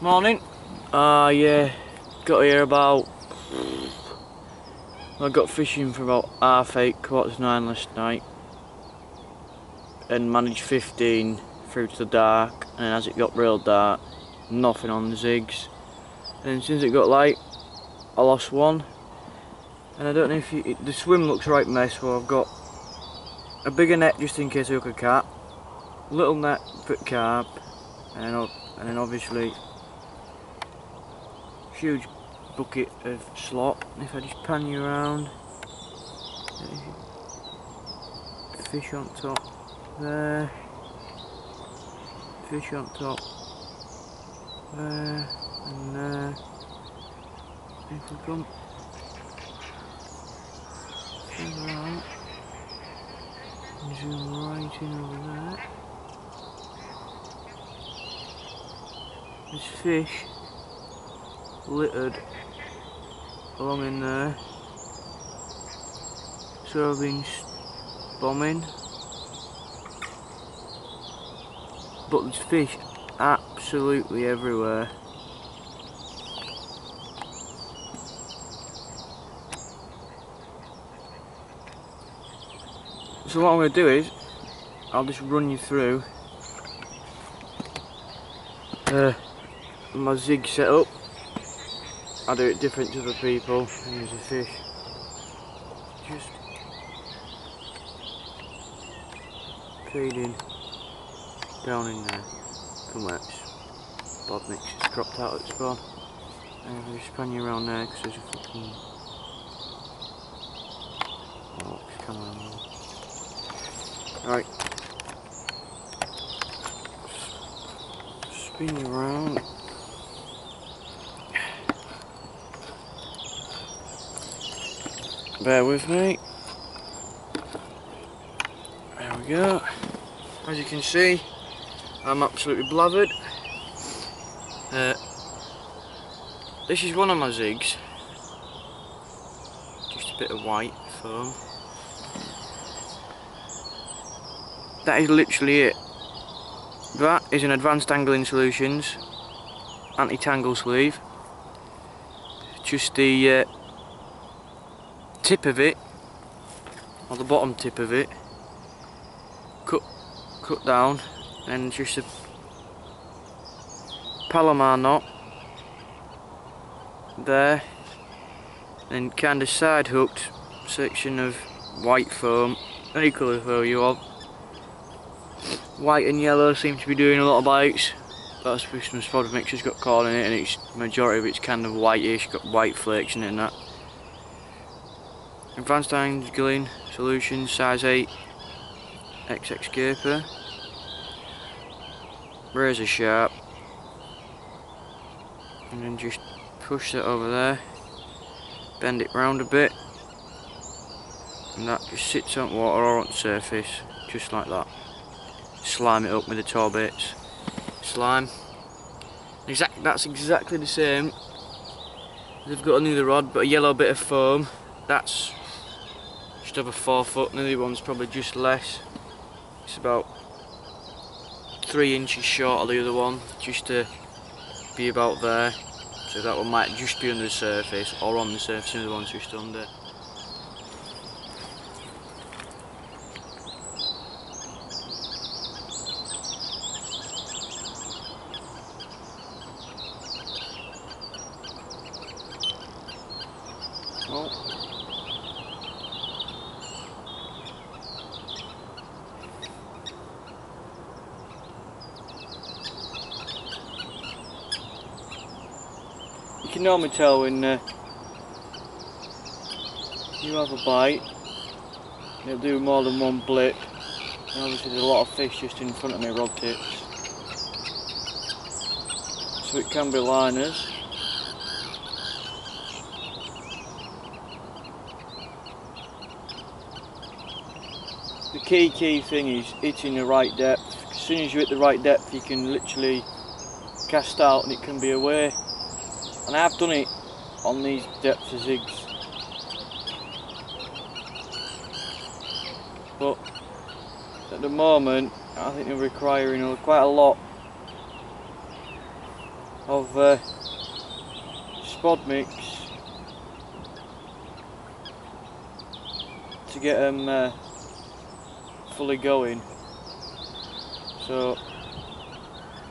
Morning. Yeah, got here about. I got fishing for about 8:30, 8:45 last night, and managed 15 through to the dark. And as it got real dark, nothing on the zigs. And since it got light, I lost one. And I don't know if the swim looks right mess. So I've got a bigger net just in case I hook a cat, little net for carp, and then obviously huge bucket of slot. If I just pan you around, fish on top there, fish on top there and there. If we come further out and zoom right in over there, there's fish littered along in there, so I've been bombing, but there's fish absolutely everywhere. So what I'm going to do is I'll just run you through my zig setup. I do it different to other people, and there's a fish just feeding down in there. Come on, Bob Mix is cropped out at spawn. And I'll just pan you around there because there's a fucking. Oh, come on. Right. Spin you around. Bear with me. There we go. As you can see, I'm absolutely blathered. This is one of my zigs. Just a bit of white foam. That is literally it. That is an Advanced Angling Solutions anti-tangle sleeve. Just the tip of it, or the bottom tip of it, cut down, and just a Palomar knot there, and kind of side hooked section of white foam, any colour foam you want. White and yellow seem to be doing a lot of bites. That's because my spot mixer's got caught in it, and it's majority of it's kind of whitish, got white flakes in it and that. Advanced Angling Solutions size 8 XX Gaper, razor sharp, and then just push that over there, bend it round a bit, and that just sits on water or on the surface, just like that. Slime it up with the toe bits. Slime. That's exactly the same. They've got another rod, but a yellow bit of foam. That's just over 4 foot, and the other one's probably just less. It's about 3 inches short of the other one, just to be about there. So that one might just be under the surface, or on the surface, and the other one's just under. Oh. You can normally tell when you have a bite, it'll do more than one blip, and obviously there's a lot of fish just in front of me rod tips, so it can be liners. The key thing is hitting the right depth. As soon as you hit the right depth, you can literally cast out and it can be away. And I've done it on these depths of zigs, but at the moment I think they're requiring quite a lot of spod mix to get them fully going. So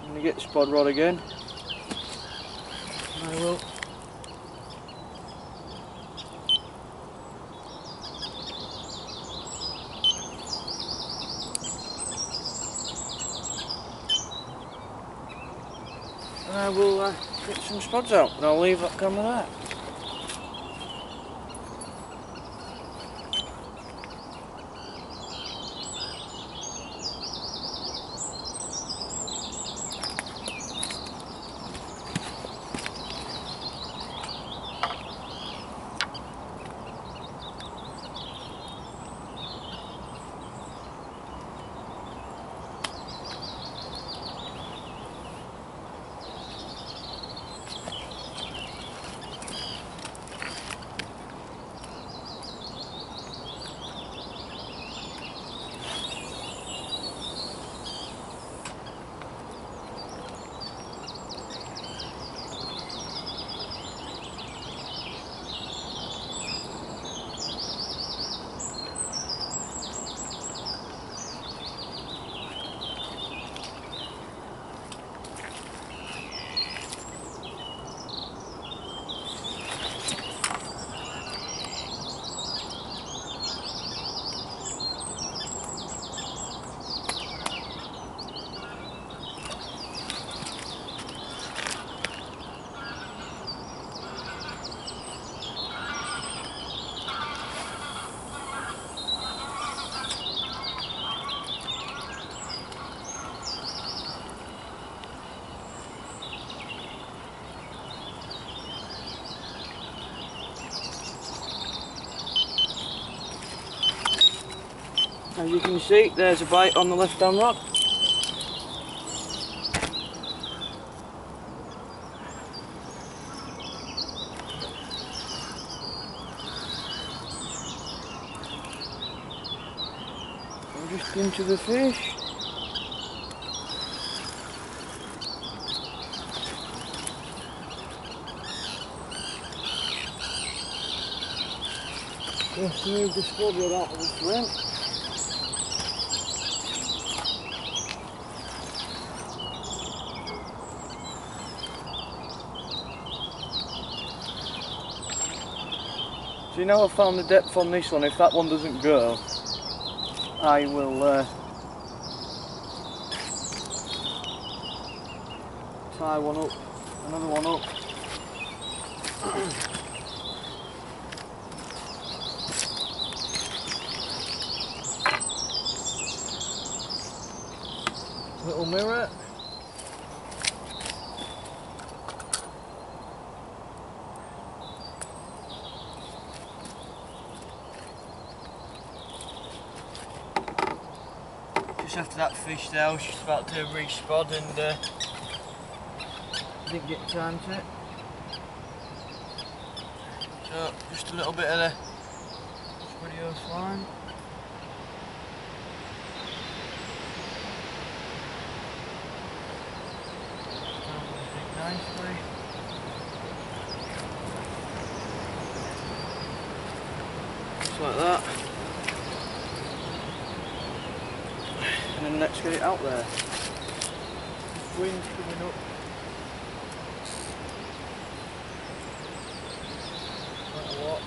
I'm going to get the spod rod again. I will. And I will get some spods out, and I'll leave that camera there. As you can see, there's a bite on the left hand rod. I'm just into the fish. Just move the spud rod out of the shrimp. So you know I found the depth on this one. If that one doesn't go, I will tie one up, another one up. Little mirror. Just after that fish there, I was just about to re-spod and didn't get time to it. So just a little bit of the video slime. Nicely. Just like that. And then let's get it out there. Wind's coming up. Quite a lot.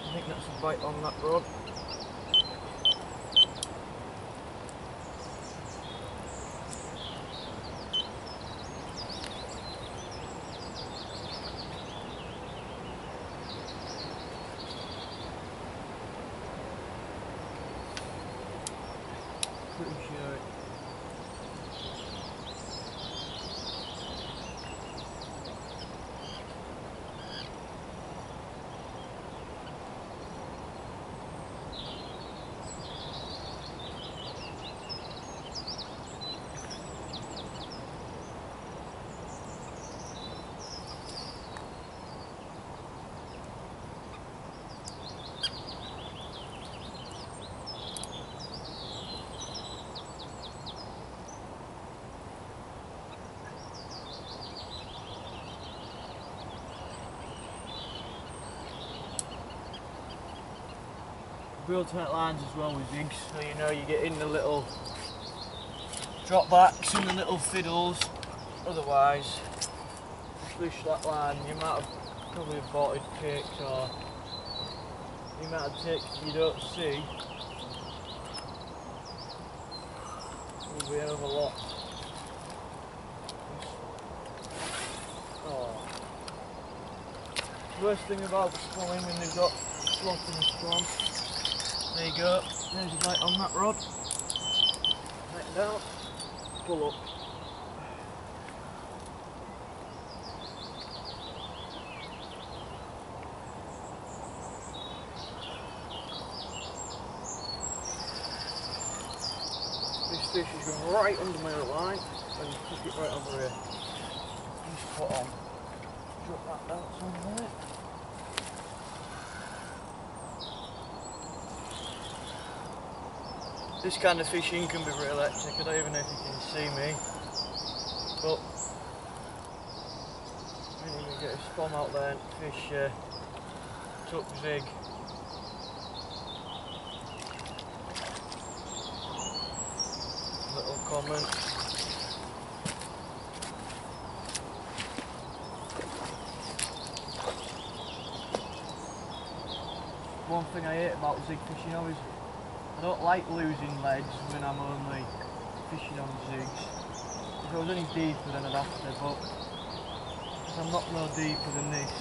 I think that's a bite on that rod. Pretty sure built tight lines as well with zigs, so you know you're getting the little drop backs and the little fiddles. Otherwise, you fish that line, you might have probably aborted takes or the amount of takes you don't see will be over a lot. Oh. Worst thing about spawning when they've got slot in the spawn. There you go, there's a bite on that rod. Let down, pull up. This fish is going right under my line and took it right over here. Just put on. Drop that down somewhere. This kind of fishing can be real hectic. I don't even know if you can see me, but when you get a spawn out there and fish tuck zig. Little comment. One thing I hate about zig fishing though is I don't like losing legs when I'm only fishing on zigs. If I was any deeper then I'd have to, but because I'm not no deeper than this,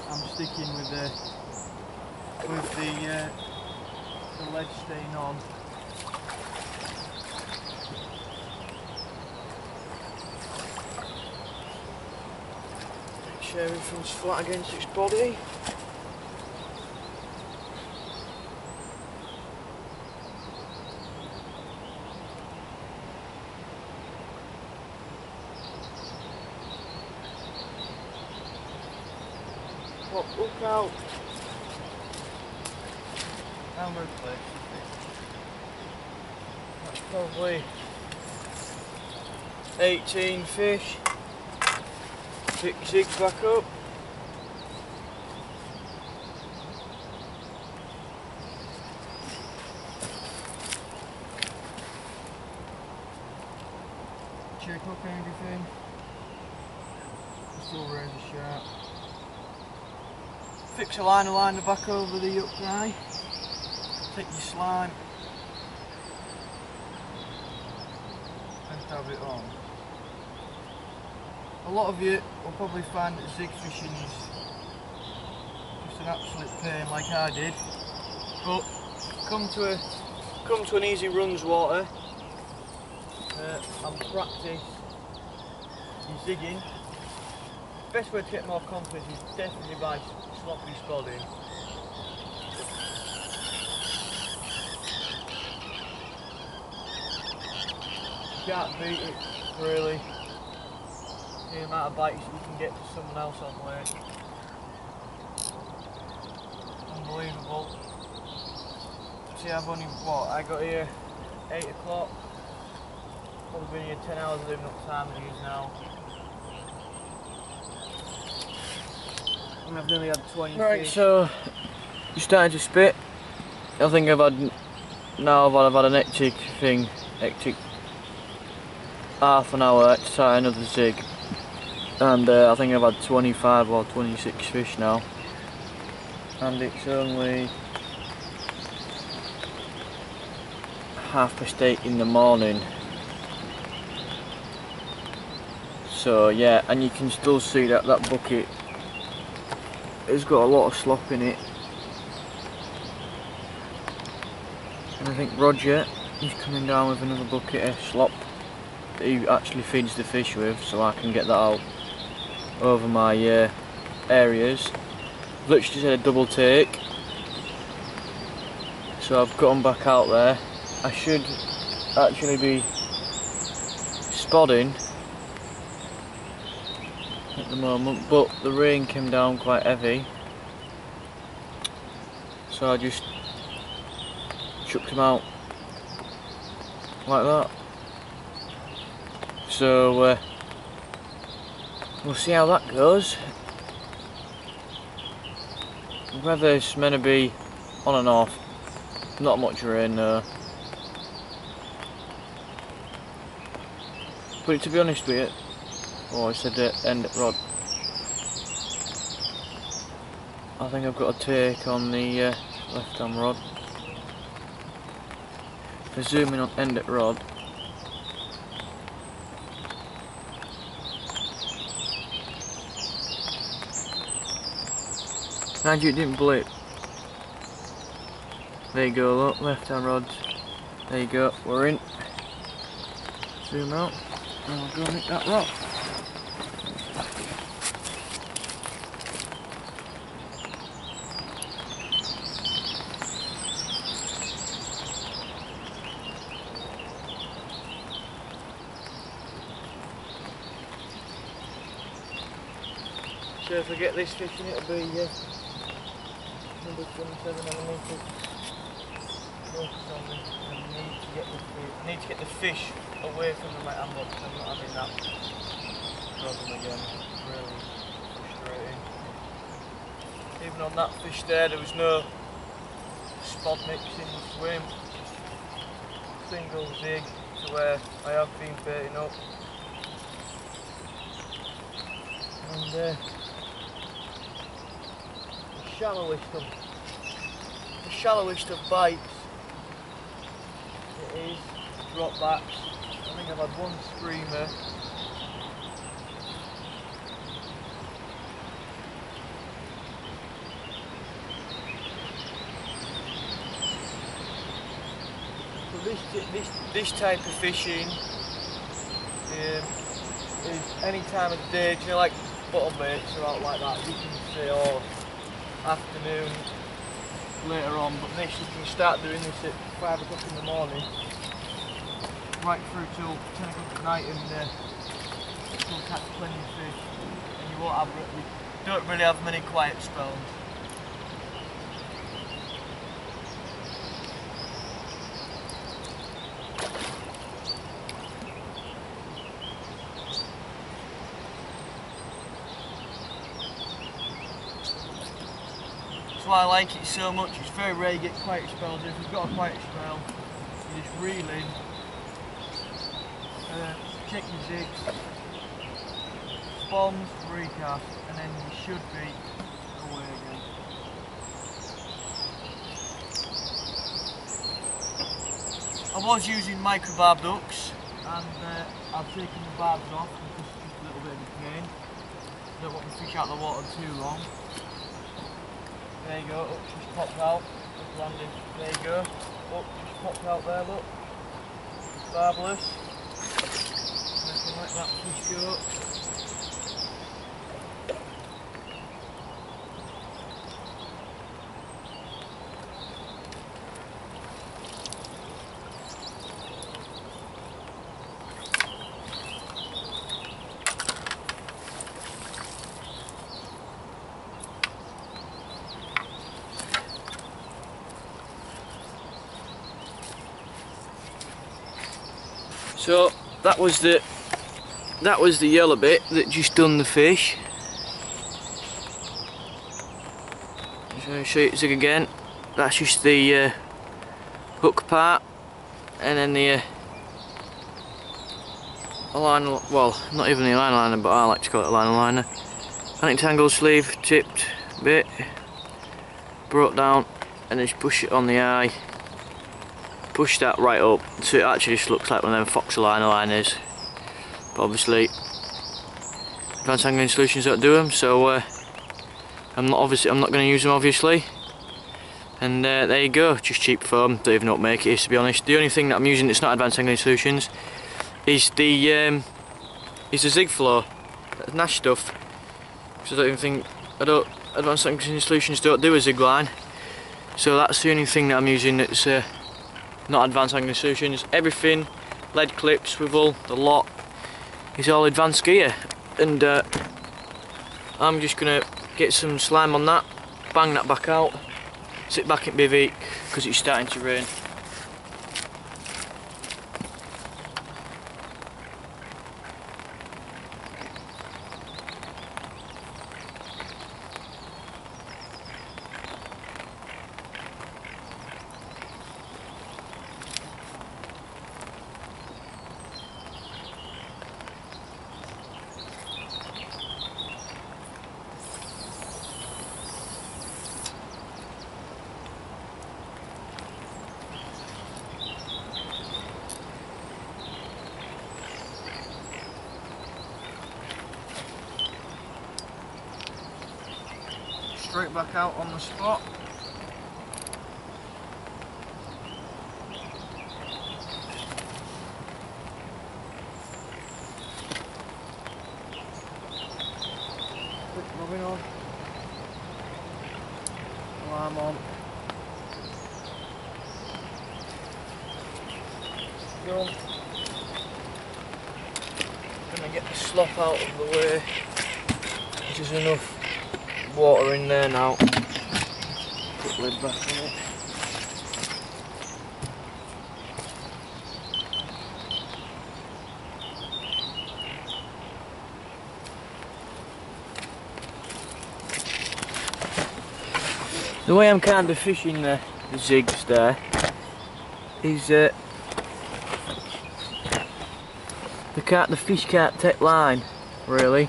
I'm sticking with the ledge staying on. Make sure everything's flat against its body. Look out! How much place? That's probably 18 fish. Pick zigs back up. Check up everything. Still razor sharp. Fix a liner back over the hook guy. Take your slime and have it on. A lot of you will probably find that zig fishing is just an absolute pain like I did, but come to an easy runs water and practice your zigging. Best way to get more confidence is definitely by sloppy spodding. You can't beat it really, the amount of bites you can get to someone else on lake. Unbelievable. See, I've only, I got here 8 o'clock, probably been here 10 hours. I don't know what time it is now. I've nearly had 20 right, fish. So you're starting to spit. I think I've had an hectic half an hour to tie another zig, and I think I've had 25 or 26 fish now, and it's only 8:30 in the morning. So yeah, and you can still see that bucket, it's got a lot of slop in it. And I think Roger, he's coming down with another bucket of slop that he actually feeds the fish with, so I can get that out over my areas. Literally just had a double take, so I've got them back out there. I should actually be spodding at the moment, but the rain came down quite heavy, so I just chucked them out like that. So we'll see how that goes. The weather's meant to be on and off. Not much rain, no. But to be honest with you, oh, I said end at rod. I think I've got a take on the left hand rod. If I zoom in on end at rod, mind you, it didn't blip. There you go, look, left hand rod. There you go, we're in. Zoom out, and I'll go and hit that rock. So if I get this fishing, it'll be number 27. I need to get the fish away from the right hand box. I'm not having that problem again. Really frustrating. Even on that fish there was no spot mix in the swim. Single zig to where I have been baiting up. And the shallowest of bites it is drop backs. I think I've had one screamer. So this type of fishing is any time of the day, you know, like bottom baits or out like that, you can say, oh, afternoon, later on, but this you can start doing this at 5 o'clock in the morning, right through till 10 o'clock at night, and you'll catch plenty of fish, and you don't really have many quiet spells. That's why I like it so much. It's very rare you get quiet spells. If you've got a quiet spell, you just reel in, check your zigs, spawns, recast, and then you should be away again. I was using microbarb hooks, and I've taken the barbs off because it's just a little bit of a pain. Don't want the fish out of the water too long. There you go, up just popped out, just landing, there you go, up just popped out there, look, barbless, I can let that fish go. So that was the yellow bit that just done the fish. Just going to show you the zig again. That's just the hook part, and then the line, well, not even the line liner, but I like to call it a line liner. Anti-tangle sleeve tipped bit, brought down, and just push it on the eye. Push that right up, so it actually just looks like one of them fox liner liners. But obviously, advanced angling solutions don't do them, so I'm not going to use them obviously. And there you go, just cheap foam. Don't even know what make it is, to be honest. The only thing that I'm using that's not advanced angling solutions is the zig flow. That's Nash stuff. So I don't even think advanced angling solutions don't do a zig line. So that's the only thing that I'm using that's not advanced angling solutions. Everything, lead clip, swivel, the lot, is all advanced gear. And I'm just gonna get some slime on that, bang that back out, sit back in bivvy because it's starting to rain. straight back out on the spot. Quick rubbing on. Alarm on. Go. Gonna get the slop out of the way. There's enough water in there now. Put lid back on it. The way I'm kind of fishing the zigs there is the fish can't take line really.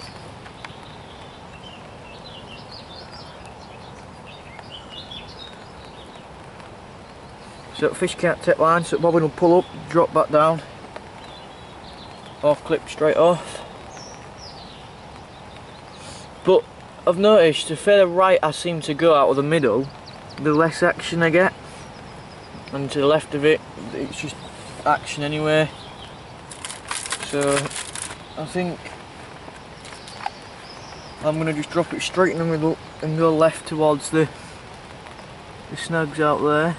So fish can't take line, so bobbin will pull up, drop back down, or clip straight off. But I've noticed the further right I seem to go out of the middle, the less action I get. And to the left of it, it's just action anyway. So I think I'm going to just drop it straight in the middle and go left towards the snags out there.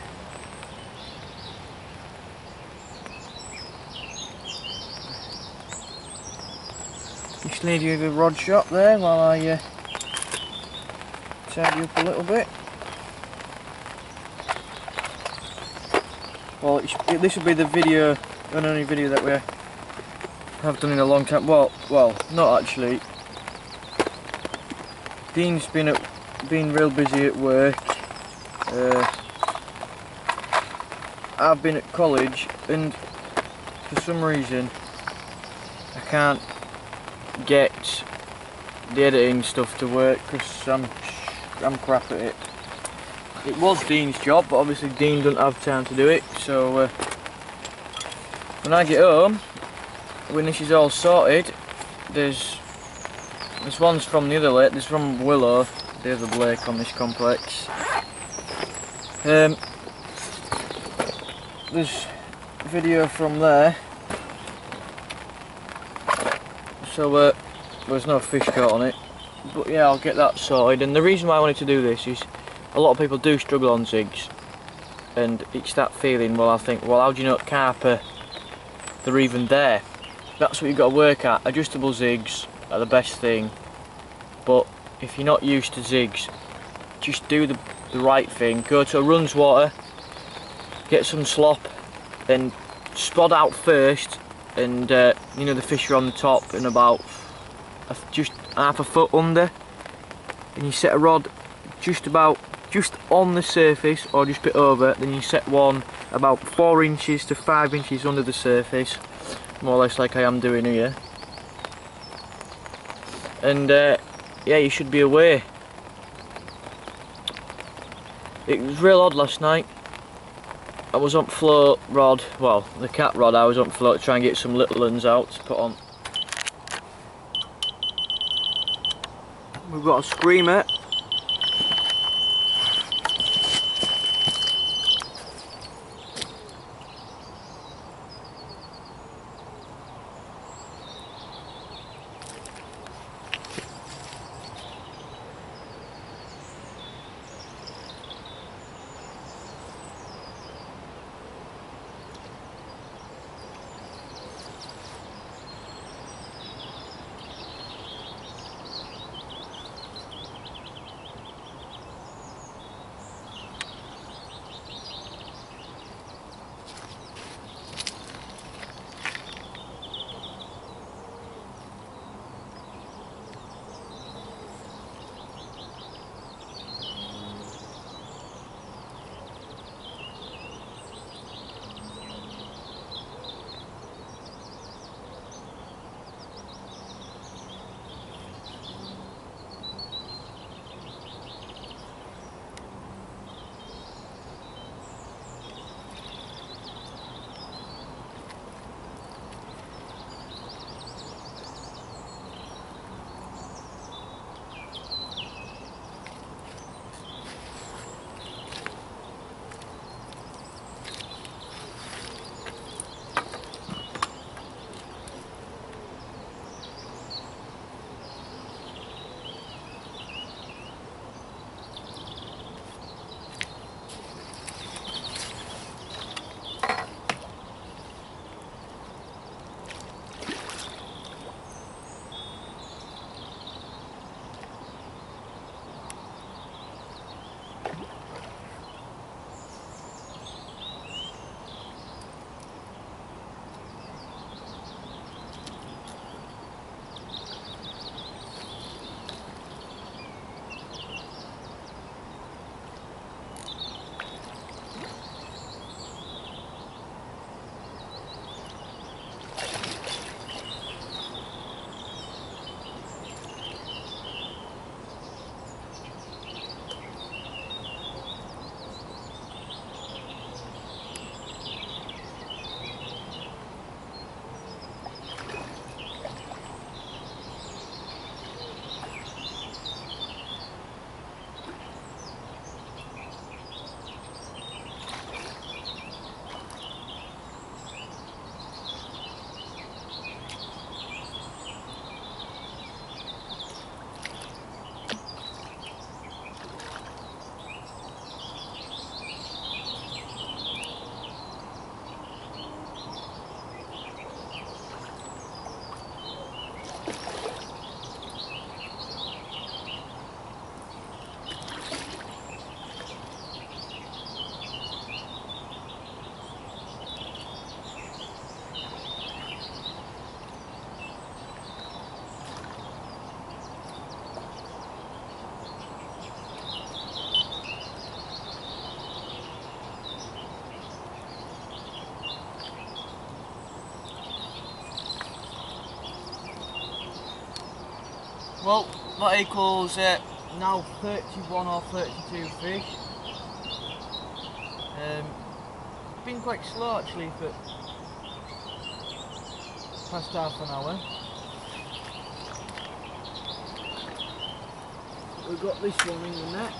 Just leave you with a rod shot there while I tidy up a little bit. Well, this will be the video, and only video that we have done in a long time. Well, not actually. Dean's been real busy at work. I've been at college, and for some reason I can't get the editing stuff to work because I'm crap at it. It was Dean's job, but obviously Dean doesn't have time to do it. So when I get home, when this is all sorted, there's one's from the other lake. There's from Willow, the other lake on this complex. There's video from there. So there's no fish caught on it. But yeah, I'll get that sorted. And the reason why I wanted to do this is a lot of people do struggle on zigs. And it's that feeling, well, I think, well, how do you know carp they're even there? That's what you've got to work at. Adjustable zigs are the best thing. But if you're not used to zigs, just do the right thing. Go to a runs water, get some slop, then spot out first, and you know the fish are on the top and about just half a foot under, and you set a rod just on the surface or just a bit over. Then you set one about 4 inches to 5 inches under the surface, more or less like I am doing here, and yeah, you should be away. It was real odd last night. I was on float rod, well, the cat rod, I was on float to try and get some little ones out to put on. We've got a screamer. Well, that equals now 31 or 32 fish. Been quite slow actually for past half an hour. We've got this one in the net.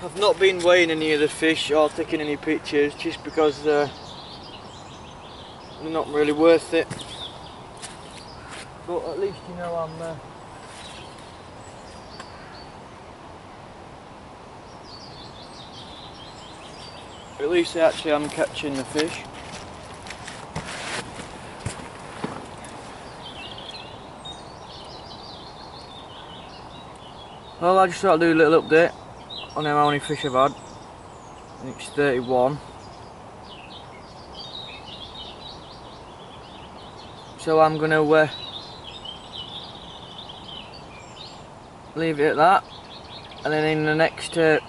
I've not been weighing any of the fish or taking any pictures just because they're not really worth it. But at least you know I'm at least actually I'm catching the fish. Well, I just thought I'd do a little update on how many fish I've had. I think it's 31. So I'm going to leave it at that, and then in the next hour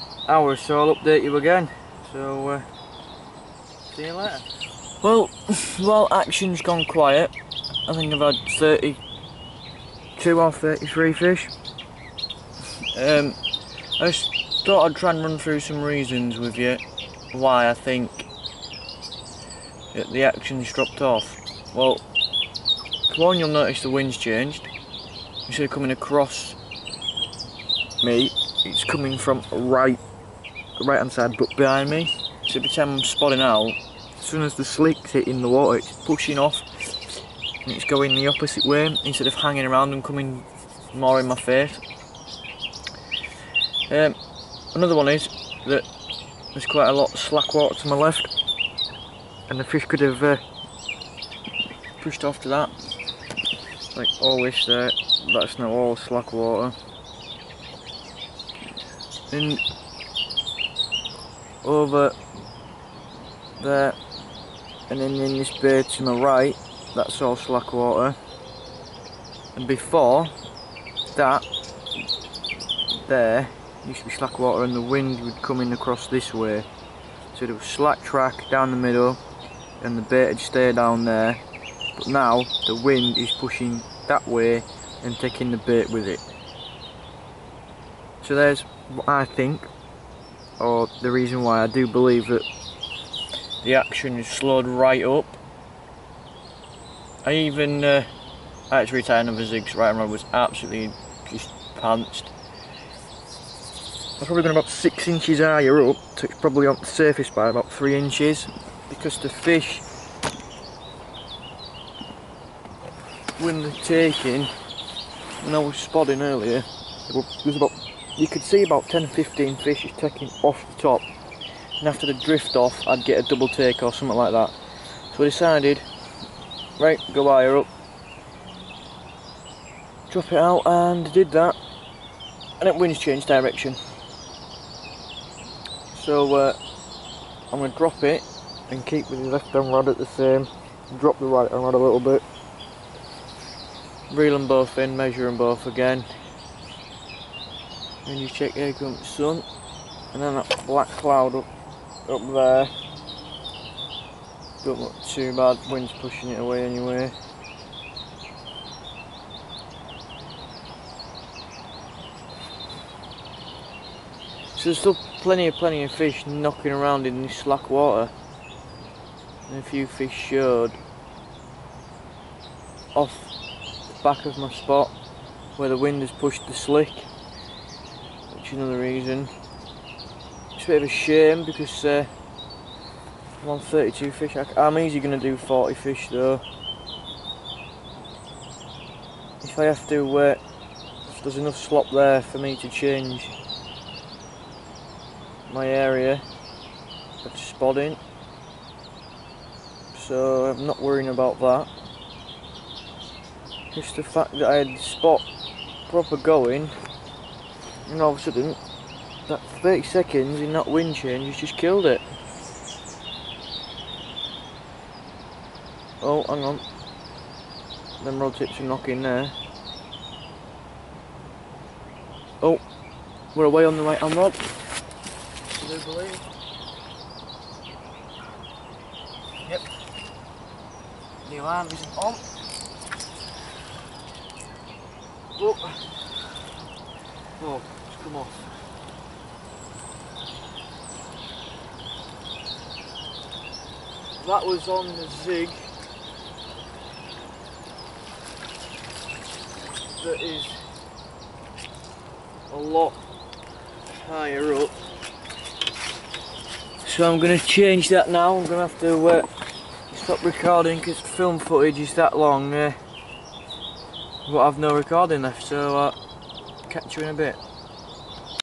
or so I'll update you again. So see you later. Well, while action's gone quiet, I think I've had 32 or 33 fish. I just thought I'd try and run through some reasons with you why I think that the action's dropped off. Well, for one, you'll notice the wind's changed. Instead of coming across me, it's coming from right hand side but behind me. So every time I'm spotting out, as soon as the slick's hitting the water, it's pushing off and it's going the opposite way instead of hanging around and coming more in my face. Another one is that there's quite a lot of slack water to my left, and the fish could have pushed off to that. Like always there, that's now all slack water. And over there, and then in this bay to my right, that's all slack water. And before that, there used to be slack water, and the wind would come in across this way. So there was slack track down the middle, and the bait would stay down there. But now the wind is pushing that way and taking the bait with it. So there's what I think, or the reason why I do believe that the action is slowed right up. I even I had to retire another zigs. Right and rod was absolutely just pantsed. I've probably gone about 6 inches higher up, so it's probably on the surface by about 3 inches, because the fish, when they're taking, when I was spotting earlier, there was about, you could see about 10 or 15 fish is taking off the top, and after the drift off I'd get a double take or something like that. So I decided, right, go higher up, drop it out, and did that, and it wind's changed direction. So I'm going to drop it and keep with the left hand rod at the same, drop the right hand rod a little bit, reel them both in, measure them both again, and you check here comes the sun, and then that black cloud up there, don't look too bad, wind's pushing it away anyway. So there's still plenty of fish knocking around in this slack water, and a few fish showed off the back of my spot where the wind has pushed the slick, which is another reason. It's a bit of a shame because I'm on 32 fish. I'm easily going to do 40 fish though. if I have to, if there's enough slop there for me to change my area of spotting, so I'm not worrying about that. Just the fact that I had the spot proper going, and all of a sudden that 30 seconds in that wind change has just killed it. Oh, hang on, them rod tips are knocking there. Oh, we're away on the right hand rod, I do believe. Yep, the alarm isn't on. Oh, oh, it's come off. That was on the zig that is a lot higher up, so I'm going to change that now. I'm going to have to stop recording because film footage is that long, but I've no recording left, so catch you in a bit.